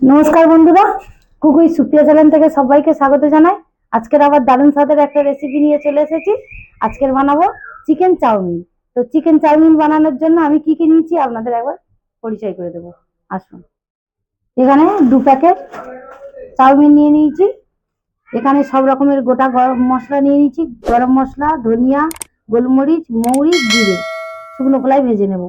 নমস্কার বন্ধুরা, কুকুই সুপ্রিয়া চ্যানেল থেকে সবাইকে স্বাগত জানাই। আজকের আবার দারুণ স্বাদের একটা রেসিপি নিয়ে চলে এসেছি। আজকের বানাবো চিকেন চাউমিন। তো চিকেন চাউমিন বানানোর জন্য আমি কি কি নিয়েছি আপনাদের একবার পরিচয় করে দেবো। আসুন, এখানে 2 প্যাকেট চাউমিন নিয়ে নিয়েছি। এখানে সব রকমের গোটা গরম মশলা নিয়ে নিয়েছি। গরম মশলা, ধনিয়া, গোলমরিচ, মৌরি, জিরে শুকনো কলাই ভেজে নেব।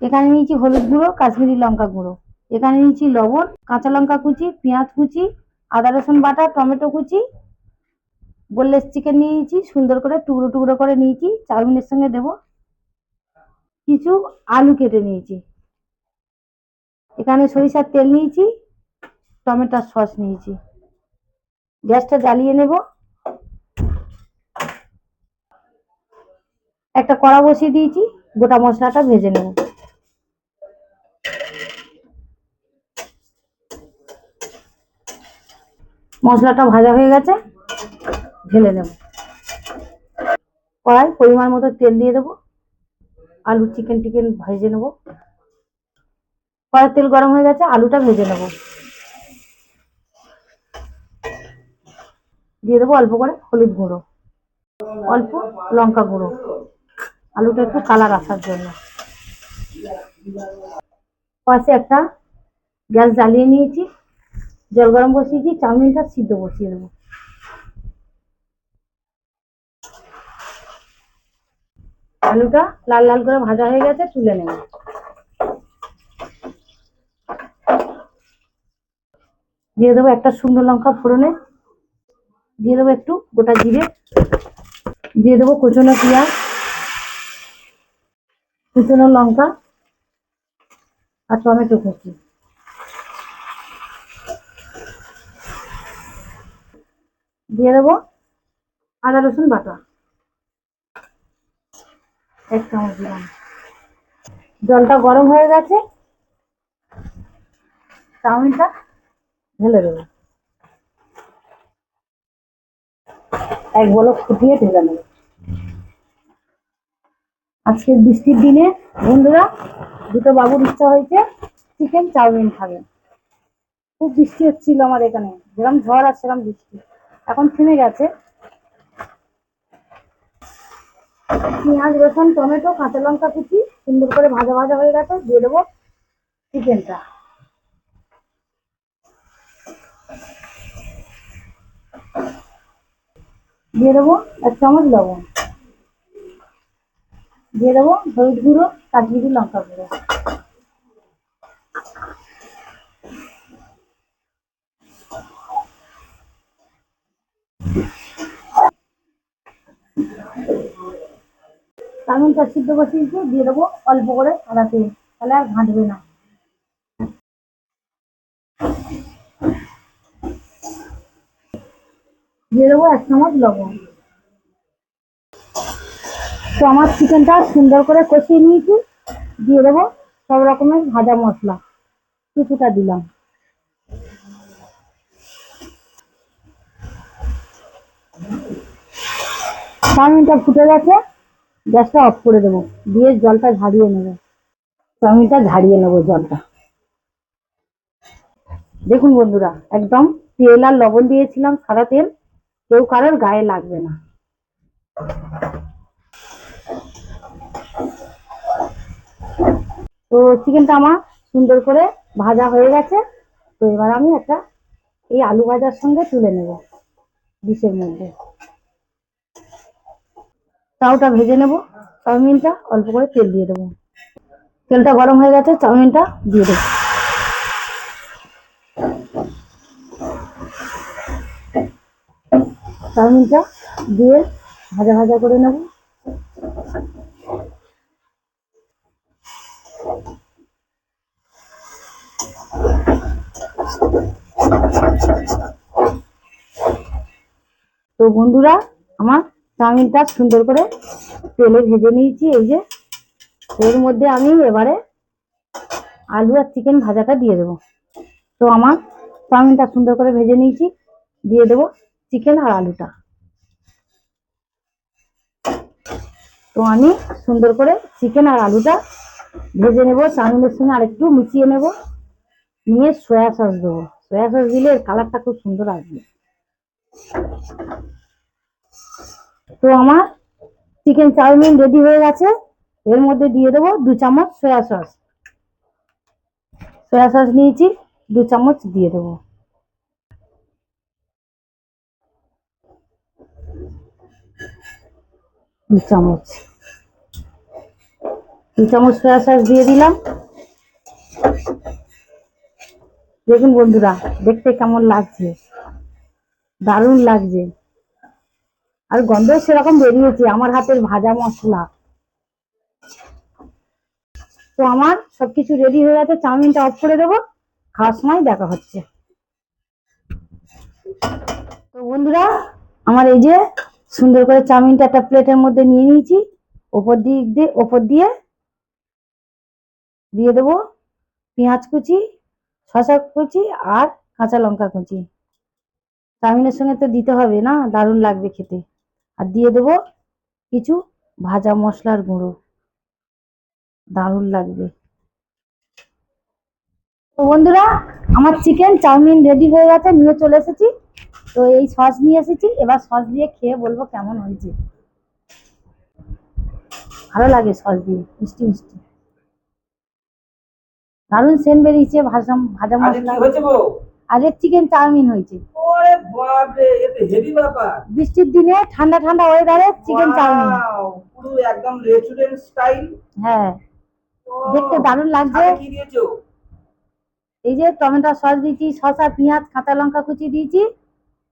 এখানে নিয়েছি হলুদ গুঁড়ো, কাশ্মীরি লঙ্কা গুঁড়ো। এখানে নিয়েছি লবণ, কাঁচা লঙ্কা কুচি, পেঁয়াজ কুচি, আদা রসুন বাটা, টমেটো কুচি, বোনলেস চিকেন নিয়েছি, সুন্দর করে টুকরো টুকরো করে নিয়েছি। চাউমিনের সঙ্গে দেব। কিছু আলু কেটে নিয়েছি। এখানে সরিষার তেল নিয়েছি, টমেটোর সস নিয়েছি। গ্যাসটা জ্বালিয়ে নেব। একটা কড়া বসিয়ে দিয়েছি, গোটা মশলাটা ভেজে নেব। মশলাটা ভাজা হয়ে গেছে, ঢেলে নেব। কড়াই পরিমাণ মতো তেল দিয়ে দেবো। আলু চিকেন ভেজে নেব। কড়াই তেল গরম হয়ে গেছে, আলুটা ভেজে নেব। দিয়ে দেবো অল্প করে হলুদ গুঁড়ো, অল্প লঙ্কা গুঁড়ো, আলুটা একটু কালার আসার জন্য। পাশে একটা গ্যাস জ্বালিয়ে নিয়েছি, জল গরম বসিয়েছি, চাউমিনটা সিদ্ধ বসিয়ে দেবো। আলুটা লাল লাল করে ভাজা হয়ে গেছে, তুলে নেব। দিয়ে দেবো একটা শুকনো লঙ্কা ফোড়নে, দিয়ে দেবো একটু গোটা জিরে, দিয়ে দেবো কুচনো পেঁয়াজ, কুচনো লঙ্কা আর টমেটো কুচি। দিয়ে দেবো আদা রসুন বাটা 1 চামচ দিলাম। জলটা গরম হয়ে গেছে, চাউমিনটা ঢেলে দেবো। এক বলক ফুটিয়ে ঢেলে নেব। আজকের বৃষ্টির দিনে বন্ধুরা, দুটো বাবুর ইচ্ছা হয়েছে চিকেন চাউমিন খাবে। খুব বৃষ্টি হচ্ছিল আমার এখানে, যেরকম ঝড় আর সেরকম বৃষ্টি। এখন থেমে গেছে। পেঁয়াজ, রসুন, টমেটো, কাঁচা লঙ্কা কুচি সুন্দর করে ভাজা ভাজা হয়ে গেছে। দিয়ে দেবো চিকেনটা। দিয়ে দেবো 1 চামচ লবণ। দিয়ে দেবো হলুদ গুঁড়ো, কাশ্মীরি লঙ্কা গুঁড়ো। চাউমিনটা সিদ্ধ বসিয়েছি, দিয়ে দেবো অল্প করে সাদা তেল, তাহলে আর ঘাঁটবে না। দিয়ে দেবো 1 চামচ লবণ। তো আমার চিকেনটা সুন্দর করে কষিয়ে নিয়েছি। দিয়ে দেবো সব রকমের ভাজা মশলা, কিছুটা দিলাম। চাউমিনটা ফুটে গেছে, গ্যাসটা অফ করে দেবো। দিয়ে জলটা ঝারিয়ে নেবো। চাউমিনটা ঝারিয়ে নেবো জলটা। দেখুন বন্ধুরা, একদম তেল আর লবণ দিয়েছিলাম, সাদা তেল, কেউ কারোর গায়ে লাগবে না। তো চিকেনটা আমার সুন্দর করে ভাজা হয়ে গেছে। তো এবার আমি একটা এই আলু ভাজার সঙ্গে তুলে নেব ডিশের মধ্যে। চাউটা ভেজে নেব। চাউমিনটা অল্প করে তেল দিয়ে দেবো। তেলটা গরম হয়ে গেছে, চাউমিনটা দিয়ে দেবো। চাউমিনটা দিয়ে ভাজা ভাজা করে নেব। তো বন্ধুরা, আমার চাউমিনটা সুন্দর করে তেলে ভেজে নিয়েছি। এই যে এর মধ্যে আমি এবারে আলু আর চিকেন ভাজাটা দিয়ে দেবো। তো আমার চাউমিনটা সুন্দর করে ভেজে নিয়েছি, দিয়ে দেবো চিকেন আর আলুটা। তো আমি সুন্দর করে চিকেন আর আলুটা ভেজে নেব, চাউমিনের সঙ্গে আরেকটু মিশিয়ে নেব। নিয়ে সয়া সস দেবো। সয়া সস দিলে কালারটা খুব সুন্দর আসবে। তো আমার চিকেন চাউমিন রেডি হয়ে গেছে। এর মধ্যে দিয়ে দেবো 2 চামচ সয়া সস। সয়া সস নিয়েছি, 2 চামচ দিয়ে দেবো। দু চামচ 2 চামচ সয়া সস দিয়ে দিলাম। দেখুন বন্ধুরা, দেখতে কেমন লাগছে, দারুণ লাগছে। আর গন্ধ সেরকম বেরিয়েছে আমার হাতের ভাজা মশলা। তো আমার সবকিছু রেডি হয়ে গেছে, চাউমিনটা অফ করে দেবো। খাওয়ার সময় দেখা হচ্ছে। তো বন্ধুরা, আমার এই যে সুন্দর করে চাউমিনটা একটা প্লেটের মধ্যে নিয়ে নিয়েছি। ওপর দিয়ে দিয়ে দেবো পেঁয়াজ কুচি, শসা কুচি আর কাঁচা লঙ্কা কুচি। চাউমিনের সঙ্গে তো দিতে হবে না, দারুণ লাগবে খেতে। আর দিয়ে দেবো কিছু ভাজা মশলার গুঁড়ো, দারুণ লাগবে। তো বন্ধুরা, আমার চিকেন চাউমিন রেডি হয়ে গেছে, নিয়ে চলে এসেছি। তো এই সস নিয়ে এসেছি, এবার সস দিয়ে খেয়ে বলবো কেমন হয়েছে। ভালো লাগে সস দিয়ে, মিষ্টি মিষ্টি, দারুণ সেন্ট বেরিয়েছে ভাজা ভাজা মশলা। আরে চিকেন চাউমিন হয়েছে। ওরে বাপ রে, এ তো হেভি ব্যাপার। বৃষ্টির দিনে ঠান্ডা ঠান্ডা ওয়েদারে চিকেন চাউমিন। ওয়াও, পুরো একদম রেস্টুরেন্ট স্টাইল। হ্যাঁ, দেখতে দারুণ লাগছে। সাথে কি দিয়েছো? এই যে টমেটো সস দিয়েছি, শসা, পেঁয়াজ, কাঁচা লঙ্কা কুচি দিয়েছি,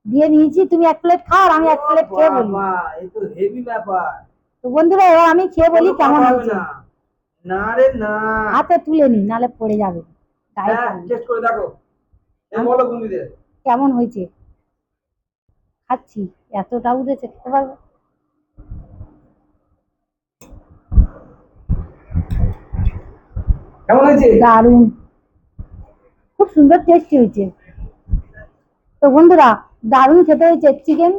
দিয়ে নিয়েছি। তুমি 1 প্লেট খাও আর আমি 1 প্লেট খেয়ে বলি। বাবা, এ তো হেভি ব্যাপার। তো বন্ধুরা, এবার আমি খেয়ে বলি কোনো কেমন কথা হবে হয়েছে। না। না রে না। হাতে তুলে নি, নালে পড়ে যাবে গায়ে হ্যাঁ, পড়বে। টেস্ট করে দেখো। এই বলো বন্ধুদের। কেমন হয়েছে খাচ্ছি, এতটা উঠেছে খেতে পারবো। কেমন হয়েছে? দারুণ, খুব সুন্দর টেস্টি হয়েছে। তো বন্ধুরা, দারুণ খেতে হয়েছে চিকেন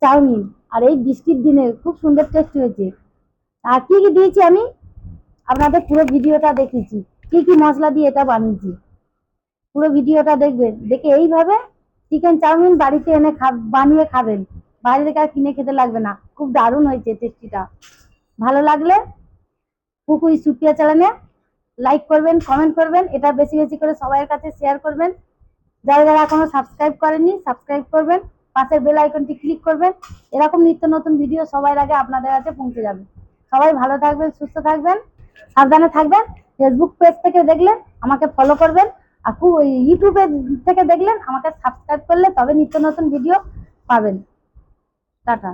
চাউমিন। আর এই বৃষ্টির দিনে খুব সুন্দর টেস্টি হয়েছে। আর কি কি দিয়েছি আমি আপনাদের পুরো ভিডিওটা দেখেছি, কি কি মশলা দিয়ে এটা বানিয়েছি। পুরো ভিডিওটা দেখবেন, দেখে এইভাবে চিকেন চাউমিন বাড়িতে এনে বানিয়ে খাবেন। বাইরে থেকে আর কিনে খেতে লাগবে না। খুব দারুণ হয়েছে টেস্টিটা। ভালো লাগলে কুকুই সুপিয়া চ্যানেলে লাইক করবেন, কমেন্ট করবেন, এটা বেশি বেশি করে সবার কাছে শেয়ার করবেন। যারা যারা এখনো সাবস্ক্রাইব করেননি, সাবস্ক্রাইব করবেন, পাশের বেল আইকনটি ক্লিক করবেন। এরকম নিত্য নতুন ভিডিও সবার আগে আপনাদের কাছে পৌঁছে যাবে। সবাই ভালো থাকবেন, সুস্থ থাকবেন, সাবধানে থাকবেন। ফেসবুক পেজ থেকে দেখলে আমাকে ফলো করবেন। আর ইউটিউবে থেকে দেখলেন আমাকে সাবস্ক্রাইব করলে তবে নিত্য নতুন ভিডিও পাবেন। টাটা।